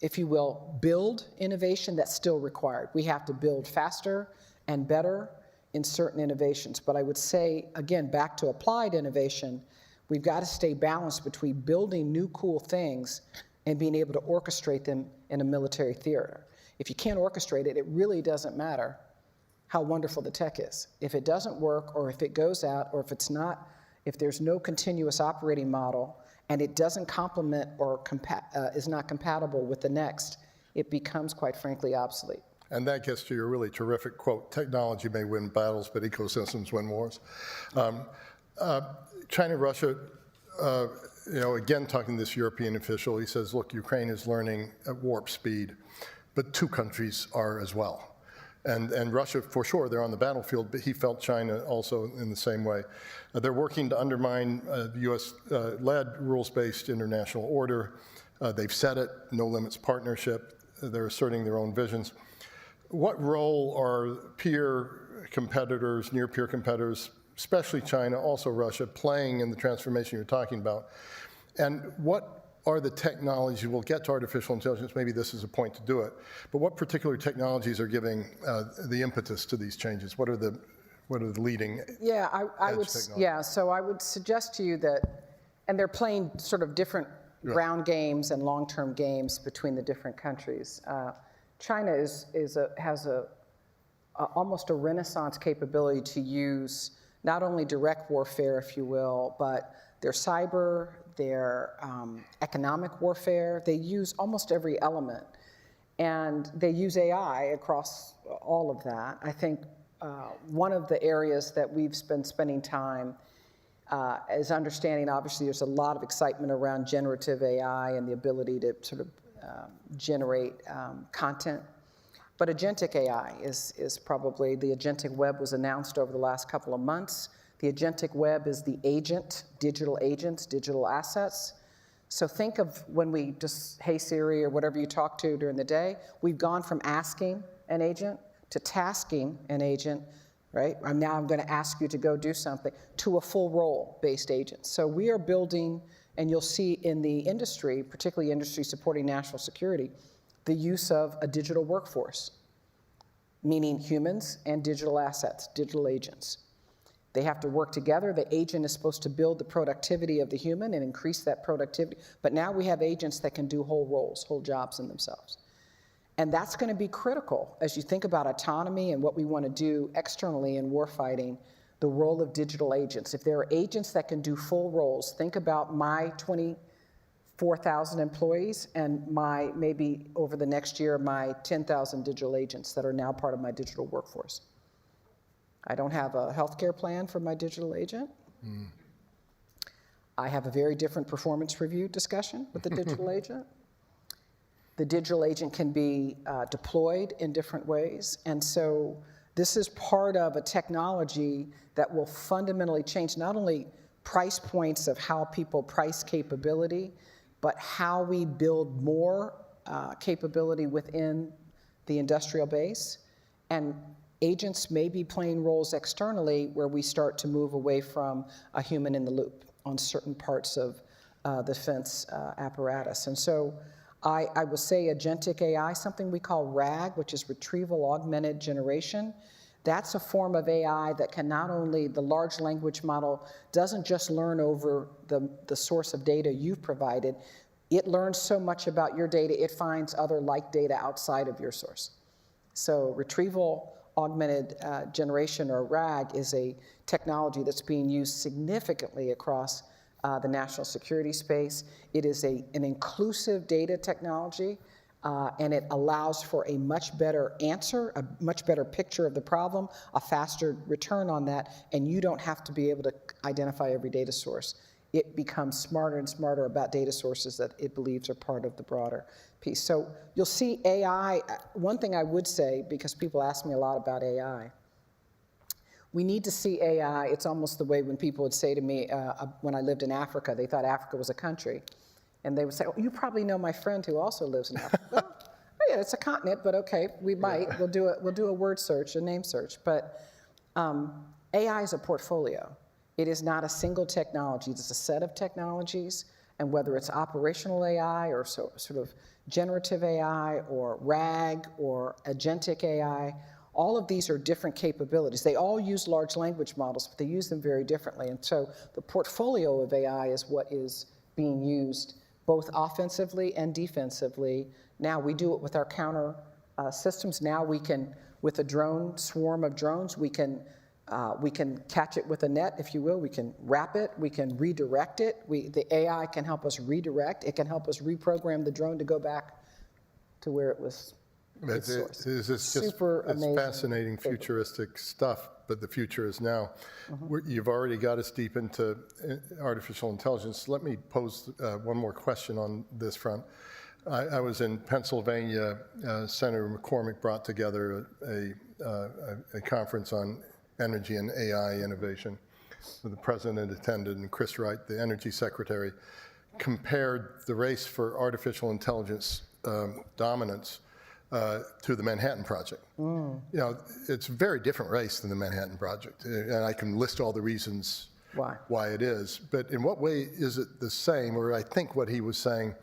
if you will, build innovation that's still required. We have to build faster and better in certain innovations. But I would say, again, back to applied innovation, we've got to stay balanced between building new cool things and being able to orchestrate them in a military theater. If you can't orchestrate it, it really doesn't matter how wonderful the tech is. If it doesn't work, or if it goes out, or if there's no continuous operating model, and it doesn't complement or is not compatible with the next, it becomes, quite frankly, obsolete. And that gets to your really terrific quote, technology may win battles, but ecosystems win wars. China, Russia, again, talking to this European official, he says, look, Ukraine is learning at warp speed, but two countries are as well. And Russia, for sure, they're on the battlefield, but he felt China also in the same way. They're working to undermine the US-led rules-based international order. They've said it, no limits partnership. They're asserting their own visions. What role are peer competitors, near-peer competitors, especially China, also Russia, playing in the transformation you're talking about? And what are the technologies, we'll get to artificial intelligence, maybe this is a point to do it, but what particular technologies are giving the impetus to these changes? What are the leading so I would suggest to you that, and they're playing sort of different ground games and long-term games between the different countries. China has almost a renaissance capability to use not only direct warfare, if you will, but their cyber, their economic warfare. They use almost every element. And they use AI across all of that. I think one of the areas that we've been spending time is understanding, obviously, there's a lot of excitement around generative AI and the ability to sort of generate content. But agentic AI is probably, the agentic web was announced over the last couple of months. The agentic web is the agent, digital agents, digital assets. So think of when we just, hey Siri or whatever you talk to during the day, we've gone from asking an agent to tasking an agent, right? Now I'm going to ask you to go do something, to a full role-based agent. So we are building, and you'll see in the industry, particularly industry supporting national security, the use of a digital workforce, meaning humans and digital assets, digital agents. They have to work together. The agent is supposed to build the productivity of the human and increase that productivity. But now we have agents that can do whole roles, whole jobs in themselves. And that's going to be critical as you think about autonomy and what we want to do externally in warfighting, the role of digital agents. If there are agents that can do full roles, think about my 24,000 employees and maybe over the next year, my 10,000 digital agents that are now part of my digital workforce. I don't have a healthcare plan for my digital agent. I have a very different performance review discussion with the digital agent. The digital agent can be deployed in different ways. And so this is part of a technology that will fundamentally change not only price points of how people price capability, but how we build more capability within the industrial base. And agents may be playing roles externally where we start to move away from a human in the loop on certain parts of the defense apparatus. And so I will say agentic AI, something we call RAG, which is retrieval augmented generation. That's a form of AI that can not only, the large language model doesn't just learn over the source of data you've provided, it learns so much about your data, it finds other like data outside of your source. So retrieval augmented generation, or RAG, is a technology that's being used significantly across the national security space. It is an inclusive data technology, and it allows for a much better answer, a much better picture of the problem, a faster return on that, and you don't have to be able to identify every data source. It becomes smarter and smarter about data sources that it believes are part of the broader piece. So you'll see AI. One thing I would say, because people ask me a lot about AI, we need to see AI. It's almost the way when people would say to me, when I lived in Africa, they thought Africa was a country. And they would say, oh, you probably know my friend who also lives in Africa. Well, oh yeah, it's a continent, but okay, we might. Yeah. We'll do a word search, a name search. But AI is a portfolio. It is not a single technology. It's a set of technologies. And whether it's operational AI or sort of generative AI or RAG or agentic AI, all of these are different capabilities. They all use large language models, but they use them very differently. And so the portfolio of AI is what is being used both offensively and defensively. Now we do it with our counter systems. Now we can, with a drone swarm of drones, we can catch it with a net, if you will. We can wrap it. We can redirect it. The AI can help us redirect. It can help us reprogram the drone to go back to where it was. It's super amazing. It's fascinating, futuristic stuff, but the future is now. You've already got us deep into artificial intelligence. Let me pose one more question on this front. I was in Pennsylvania. Senator McCormick brought together a conference on energy and AI innovation. The president attended, and Chris Wright, the energy secretary, compared the race for artificial intelligence dominance to the Manhattan Project. You know, it's a very different race than the Manhattan Project, and I can list all the reasons why it is. But in what way is it the same? Or I think what he was saying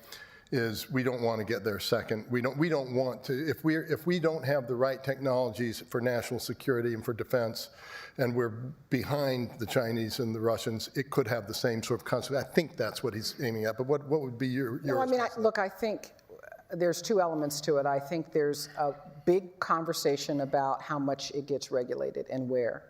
is we don't want to get there second. We don't want to. If we don't have the right technologies for national security and for defense, and we're behind the Chinese and the Russians, it could have the same sort of consequence. I think that's what he's aiming at. But what would be your No, I mean, look, I think there's two elements to it. I think there's a big conversation about how much it gets regulated and where.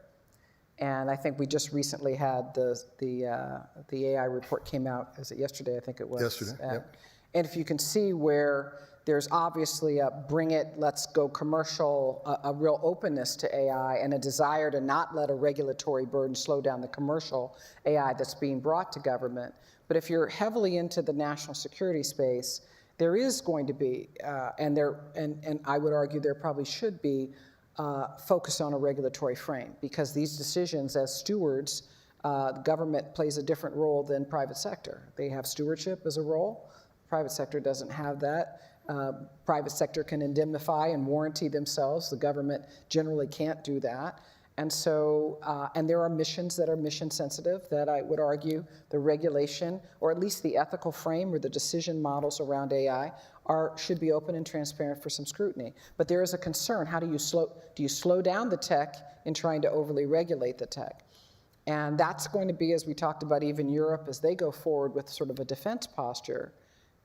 And I think we just recently had the AI report came out, is it yesterday? I think it was. Yesterday, yep. And if you can see where there's obviously a bring it, let's go commercial, a real openness to AI and a desire to not let a regulatory burden slow down the commercial AI that's being brought to government. But if you're heavily into the national security space, there is going to be, and I would argue there probably should be, focus on a regulatory frame, because these decisions as stewards, the government plays a different role than private sector. They have stewardship as a role. Private sector doesn't have that. Private sector can indemnify and warranty themselves. The government generally can't do that. And so, and there are missions that are mission sensitive that I would argue the regulation, or at least the ethical frame or the decision models around AI should be open and transparent for some scrutiny. But there is a concern, how do you slow down the tech in trying to overly regulate the tech? And that's going to be, as we talked about, even Europe, as they go forward with sort of a defense posture,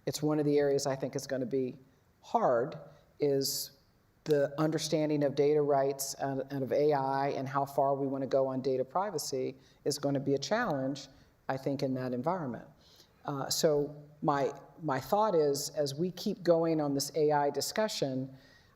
it's one of the areas I think is going to be hard, is the understanding of data rights and of AI and how far we want to go on data privacy is going to be a challenge, I think, in that environment. So my thought is, as we keep going on this AI discussion,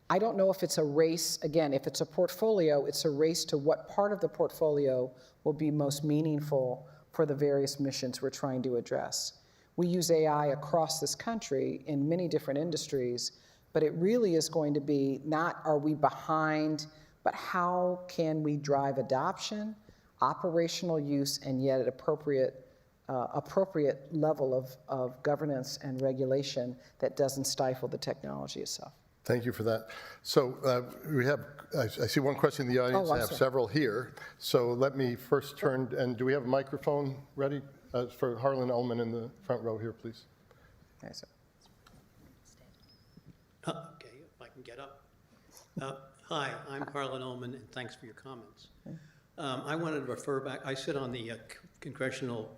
I don't know if it's a race, again, if it's a portfolio, it's a race to what part of the portfolio will be most meaningful for the various missions we're trying to address. We use AI across this country in many different industries, but it really is going to be not are we behind, but how can we drive adoption, operational use, and yet at appropriate level of governance and regulation that doesn't stifle the technology itself. Thank you for that. So we have, I see one question in the audience. I have several here. So let me first turn, and do we have a microphone ready for Harlan Ullman in the front row here, please? Okay, sir. Okay, if I can get up. Hi, I'm Harlan Ullman, and thanks for your comments. I wanted to refer back. I sit on the Congressional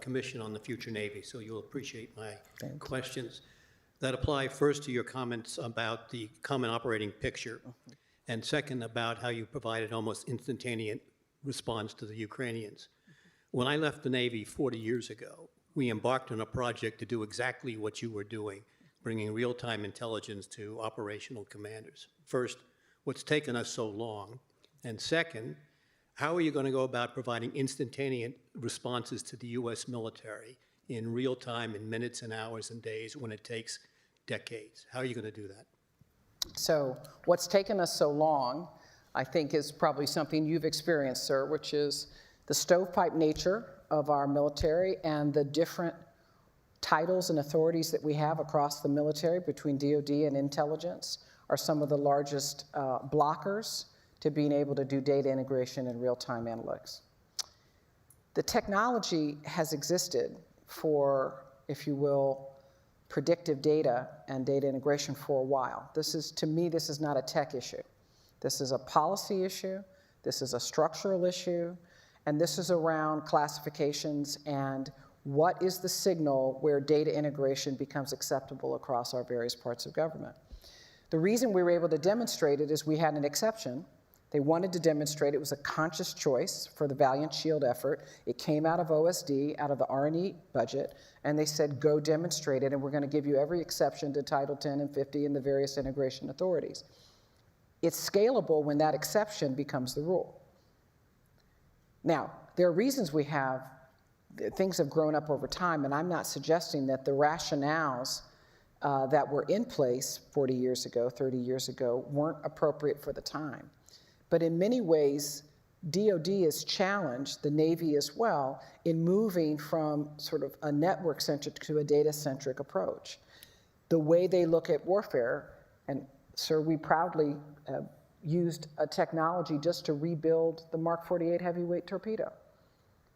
Commission on the Future Navy, so you'll appreciate my questions that apply first to your comments about the common operating picture, and second about how you provided almost instantaneous response to the Ukrainians. When I left the Navy 40 years ago, we embarked on a project to do exactly what you were doing, bringing real-time intelligence to operational commanders. First, what's taken us so long? And second, how are you going to go about providing instantaneous responses to the U.S. military in real time, in minutes and hours and days, when it takes decades? How are you going to do that? So what's taken us so long, I think, is probably something you've experienced, sir, which is the stovepipe nature of our military and the different titles and authorities that we have across the military between DoD and intelligence are some of the largest blockers to being able to do data integration and real-time analytics. The technology has existed for, if you will, predictive data and data integration for a while. This is, to me, this is not a tech issue. This is a policy issue, this is a structural issue, and this is around classifications and what is the signal where data integration becomes acceptable across our various parts of government. The reason we were able to demonstrate it is we had an exception. They wanted to demonstrate it was a conscious choice for the Valiant Shield effort. It came out of OSD, out of the R&E budget, and they said, go demonstrate it, and we're going to give you every exception to Title 10 and 50 and the various integration authorities. It's scalable when that exception becomes the rule. Now, there are reasons we have, things have grown up over time, and I'm not suggesting that the rationales that were in place 40 years ago, 30 years ago, weren't appropriate for the time. But in many ways, DoD has challenged the Navy as well in moving from sort of a network-centric to a data-centric approach. The way they look at warfare, and sir, we proudly used a technology just to rebuild the Mark 48 heavyweight torpedo.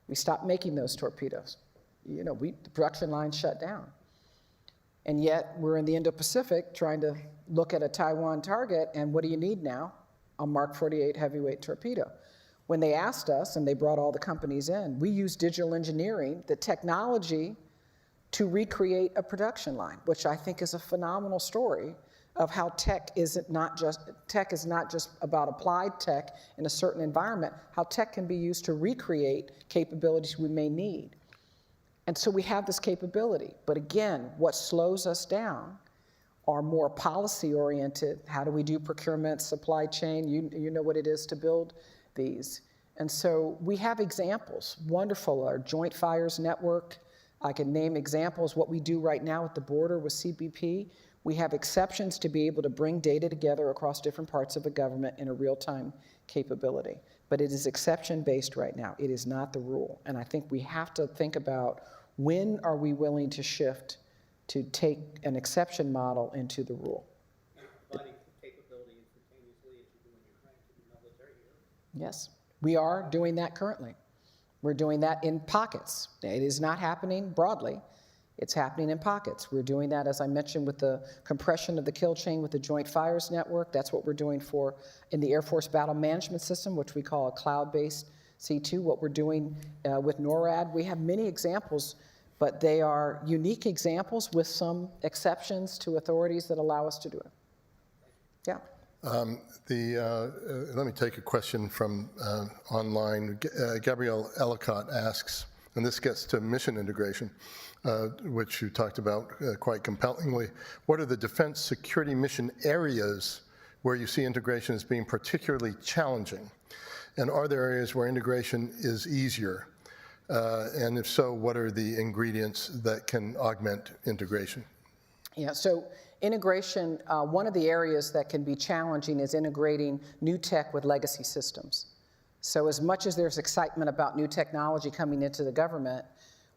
We stopped making those torpedoes. You know, the production line shut down. And yet we're in the Indo-Pacific trying to look at a Taiwan target, and what do you need now? A Mark 48 heavyweight torpedo. When they asked us, and they brought all the companies in, we used digital engineering, the technology, to recreate a production line, which I think is a phenomenal story of how tech is not just about applied tech in a certain environment, how tech can be used to recreate capabilities we may need. And so we have this capability. But again, what slows us down are more policy-oriented. How do we do procurement, supply chain? You know what it is to build these. And so we have examples, wonderful, our Joint Fires Network. I can name examples, what we do right now at the border with CBP. We have exceptions to be able to bring data together across different parts of the government in a real-time capability. But it is exception-based right now. It is not the rule. And I think we have to think about when are we willing to shift to take an exception model into the rule. Providing capability instantaneously as you do in Ukraine to the military here. Yes, we are doing that currently. We're doing that in pockets. It is not happening broadly. It's happening in pockets. We're doing that, as I mentioned, with the compression of the kill chain with the Joint Fires Network. That's what we're doing in the Air Force Battle Management System, which we call a cloud-based C2, what we're doing with NORAD. We have many examples, but they are unique examples with some exceptions to authorities that allow us to do it. Yeah. Let me take a question from online. Gabrielle Ellicott asks, and this gets to mission integration, which you talked about quite compellingly. What are the defense security mission areas where you see integration as being particularly challenging? And are there areas where integration is easier? And if so, what are the ingredients that can augment integration? Yeah, so integration, one of the areas that can be challenging is integrating new tech with legacy systems. So as much as there's excitement about new technology coming into the government,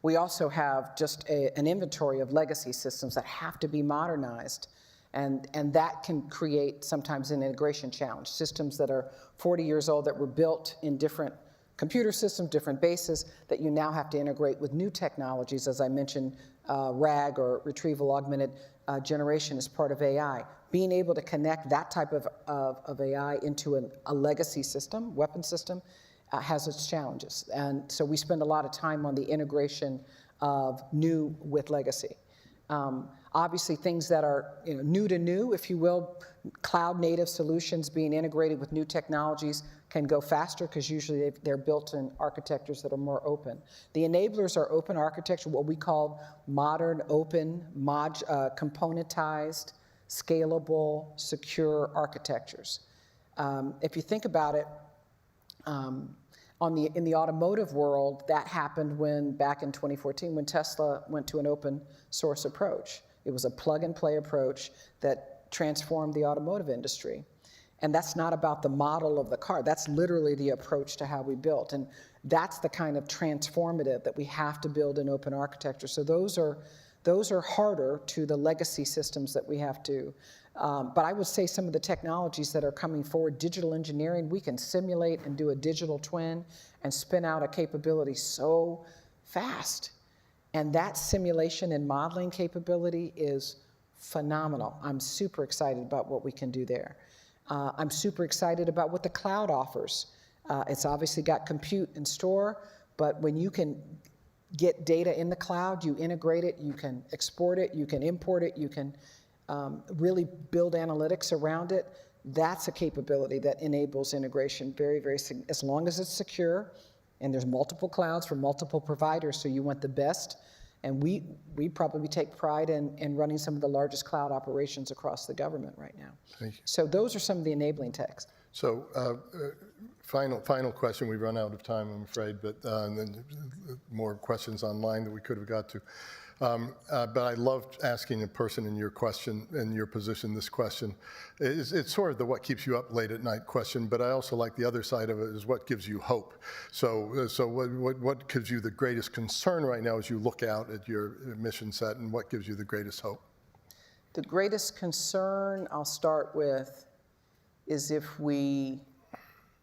we also have just an inventory of legacy systems that have to be modernized. And that can create sometimes an integration challenge. Systems that are 40 years old that were built in different computer systems, different bases, that you now have to integrate with new technologies, as I mentioned, RAG, or retrieval augmented generation, as part of AI. Being able to connect that type of AI into a legacy system, weapon system, has its challenges. And so we spend a lot of time on the integration of new with legacy. Obviously, things that are new to new, if you will, cloud-native solutions being integrated with new technologies can go faster because usually they're built in architectures that are more open. The enablers are open architecture, what we call modern, open, componentized, scalable, secure architectures. If you think about it, in the automotive world, that happened back in 2014 when Tesla went to an open source approach. It was a plug-and-play approach that transformed the automotive industry. And that's not about the model of the car. That's literally the approach to how we built. And that's the kind of transformative that we have to build in open architecture. So those are harder to the legacy systems that we have to. But I would say some of the technologies that are coming forward, digital engineering, we can simulate and do a digital twin and spin out a capability so fast. And that simulation and modeling capability is phenomenal. I'm super excited about what we can do there. I'm super excited about what the cloud offers. It's obviously got compute and store, but when you can get data in the cloud, you integrate it, you can export it, you can import it, you can really build analytics around it. That's a capability that enables integration very, very, as long as it's secure, and there's multiple clouds for multiple providers, so you want the best. And we probably take pride in running some of the largest cloud operations across the government right now. Thank you. So those are some of the enabling techs. So final question. We've run out of time, I'm afraid, but then more questions online that we could have got to. But I loved asking a person in your position this question. It's sort of the what keeps you up late at night question, but I also like the other side of it is what gives you hope. So what gives you the greatest concern right now as you look out at your mission set, and what gives you the greatest hope? The greatest concern I'll start with is if we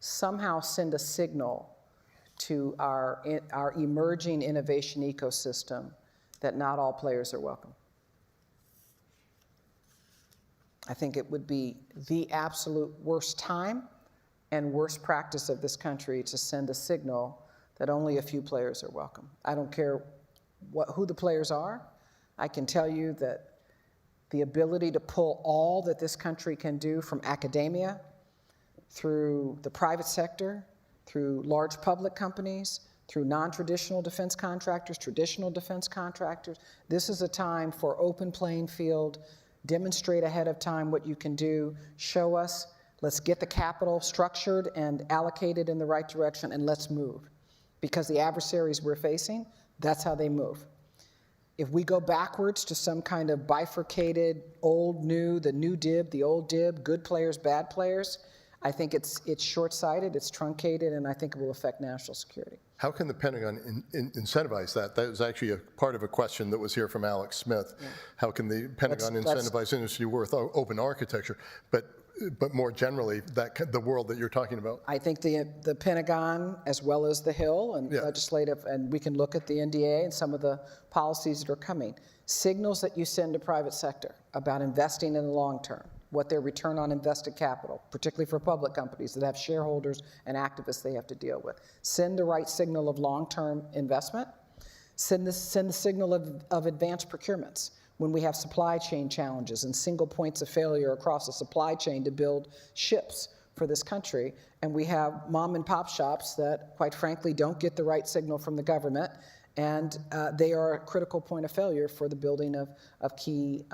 somehow send a signal to our emerging innovation ecosystem that not all players are welcome. I think it would be the absolute worst time and worst practice of this country to send a signal that only a few players are welcome. I don't care who the players are. I can tell you that the ability to pull all that this country can do from academia, through the private sector, through large public companies, through non-traditional defense contractors, traditional defense contractors. This is a time for open playing field, demonstrate ahead of time what you can do, show us, let's get the capital structured and allocated in the right direction, and let's move. Because the adversaries we're facing, that's how they move. If we go backwards to some kind of bifurcated, old, new, the new dib, the old dib, good players, bad players, I think it's short-sighted, it's truncated, and I think it will affect national security. How can the Pentagon incentivize that? That was actually a part of a question that was here from Alex Smith. Yeah. How can the Pentagon incentivize industry with open architecture? But more generally, the world that you're talking about. I think the Pentagon, as well as the Hill and legislative, and we can look at the NDA and some of the policies that are coming, signals that you send to private sector about investing in the long term, what their return on invested capital, particularly for public companies that have shareholders and activists they have to deal with. Send the right signal of long-term investment. Send the signal of advanced procurements when we have supply chain challenges and single points of failure across the supply chain to build ships for this country. And we have mom and pop shops that, quite frankly, don't get the right signal from the government, and they are a critical point of failure for the building of key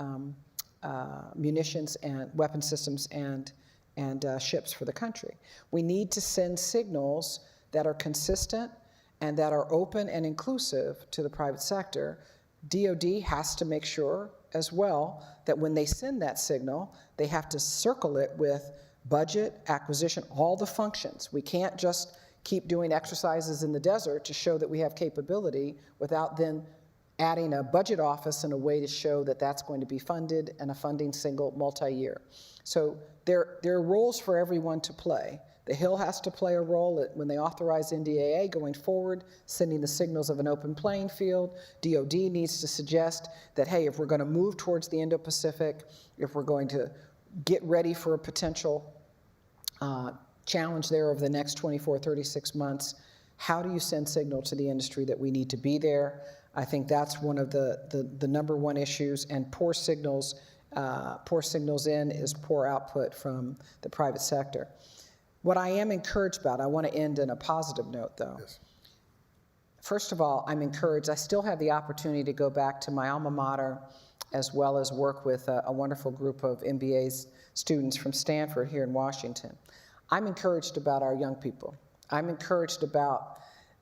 munitions and weapon systems and ships for the country. We need to send signals that are consistent and that are open and inclusive to the private sector. DoD has to make sure as well that when they send that signal, they have to circle it with budget, acquisition, all the functions. We can't just keep doing exercises in the desert to show that we have capability without then adding a budget office and a way to show that that's going to be funded and a funding single multi-year. So there are roles for everyone to play. The Hill has to play a role when they authorize NDAA going forward, sending the signals of an open playing field. DoD needs to suggest that, hey, if we're going to move towards the Indo-Pacific, if we're going to get ready for a potential challenge there over the next 24, 36 months, how do you send signal to the industry that we need to be there? I think that's one of the number one issues, and poor signals in is poor output from the private sector. What I am encouraged about, I want to end on a positive note though. Yes. First of all, I'm encouraged. I still have the opportunity to go back to my alma mater as well as work with a wonderful group of MBA students from Stanford here in Washington. I'm encouraged about our young people. I'm encouraged about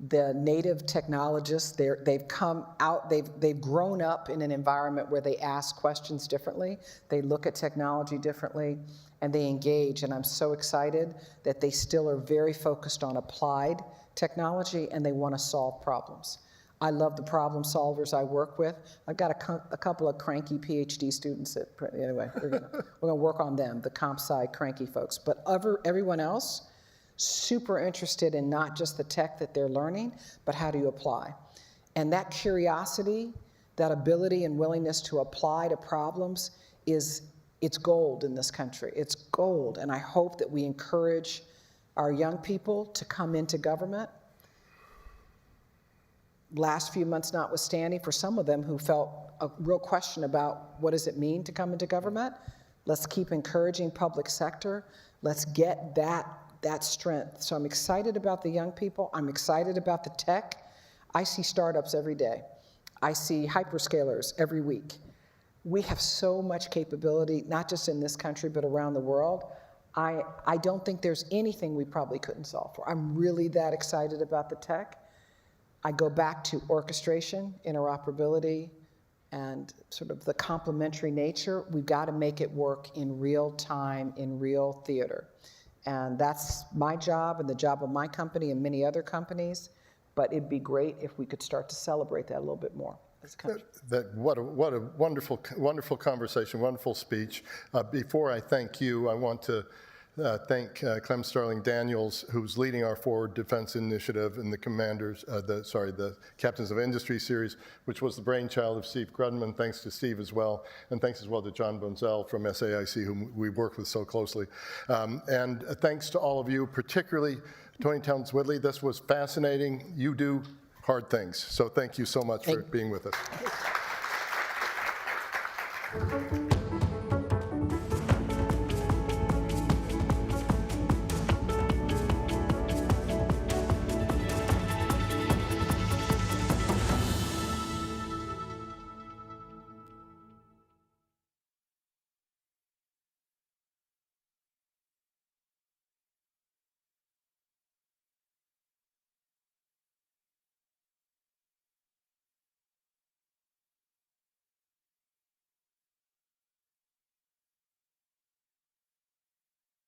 the native technologists. They've come out, they've grown up in an environment where they ask questions differently, they look at technology differently, and they engage. And I'm so excited that they still are very focused on applied technology and they want to solve problems. I love the problem solvers I work with. I've got a couple of cranky PhD students anyway, we're gonna work on them, the comp sci cranky folks. But everyone else, super interested in not just the tech that they're learning, but how do you apply? And that curiosity, that ability and willingness to apply to problems it's gold in this country. It's gold, and I hope that we encourage our young people to come into government. Last few months notwithstanding, for some of them who felt a real question about what does it mean to come into government, let's keep encouraging public sector. Let's get that strength. So I'm excited about the young people. I'm excited about the tech. I see startups every day. I see hyperscalers every week. We have so much capability, not just in this country, but around the world. I don't think there's anything we probably couldn't solve for. I'm really that excited about the tech. I go back to orchestration, interoperability, and sort of the complementary nature. We've got to make it work in real time, in real theater. And that's my job and the job of my company and many other companies, but it'd be great if we could start to celebrate that a little bit more. What a wonderful conversation, wonderful speech. Before I thank you, I want to thank Clem Starling-Daniels, who's leading our Forward Defense Initiative and the Captains of Industry series, which was the brainchild of Steve Grudman. Thanks to Steve as well, and thanks as well to John Bonzel from SAIC, whom we work with so closely. And thanks to all of you, particularly Toni Townes-Whitley. This was fascinating. You do hard things. So thank you so much for being with us.